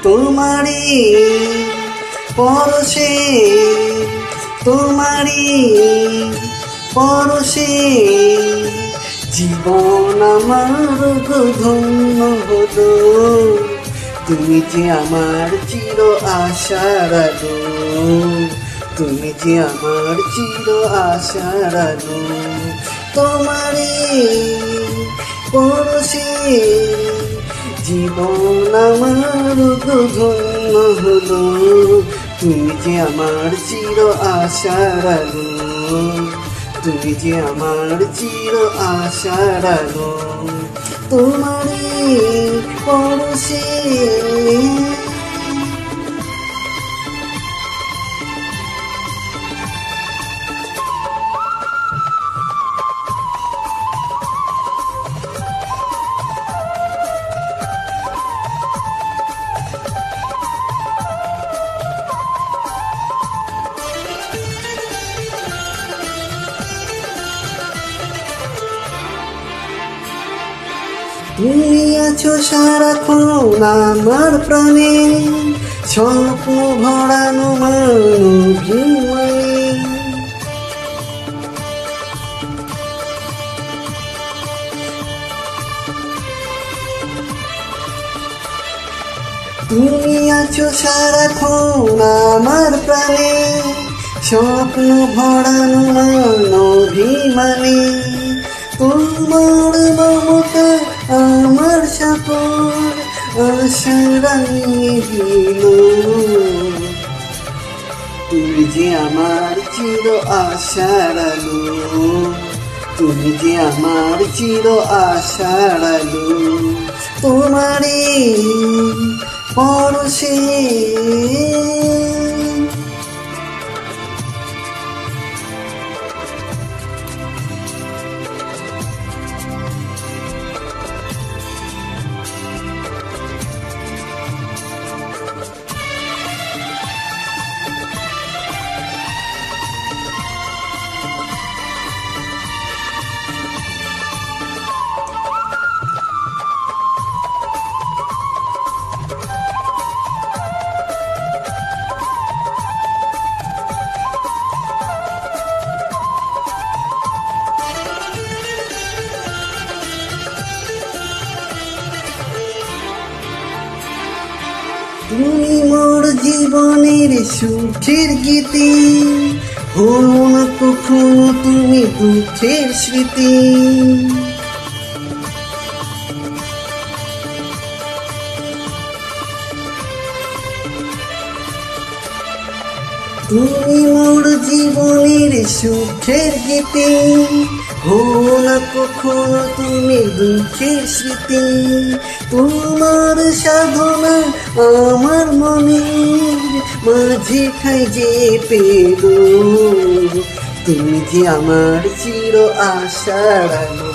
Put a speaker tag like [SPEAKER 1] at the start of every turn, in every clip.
[SPEAKER 1] তোমারি পরশে, তোমারি পরশে জীবন আমার ধন্য হলো। তুমি যে আমার চির আশার আলো, তুমি যে আমার চির আশার আলো। তোমারি পরশে জীবন আমার ধন্য হলো। তুমি যে আমার চির আশার আলো, তুমি যে আমার চির আশার আলো। তোমারি পরশে তুমি আছো সারাক্ষণ আমার প্রাণে, স্বপ্ন ভরানো মানবিময়ে। তুমি আছো সারাক্ষণ আমার প্রাণে, স্বপ্ন ভরানো মানবিময়ে। তোমার মমতা আমার সকল আশা রাঙিয়ে দিল। তুমি যে আমার চির আশার আলো, তুমি যে আমার চির আশার আলো। তোমারি পরশে তুমি মোর জীবনের সুখের গীতি, হলো না কখনো তুমি দুঃখের স্মৃতি। তুমি মোর জীবনের সুখের গীতি, হলো না কখনো তুমি দুঃখের স্মৃতি। তোমার সাধনা আমার মনের মাঝে খাই যে পেল। তুমি যে আমার চির আশার আলো,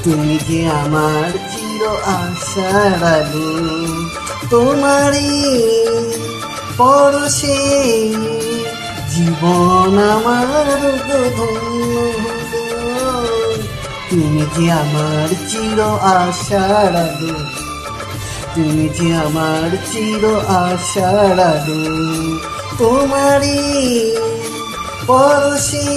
[SPEAKER 1] তুমি যে আমার চির আশার আলো। তোমারি পরশে জীবন আমার ধন্য হলো। তুমি যে আমার চির আশার আলো, তুমি যে আমার চির আশার আলো। তোমারি পরশে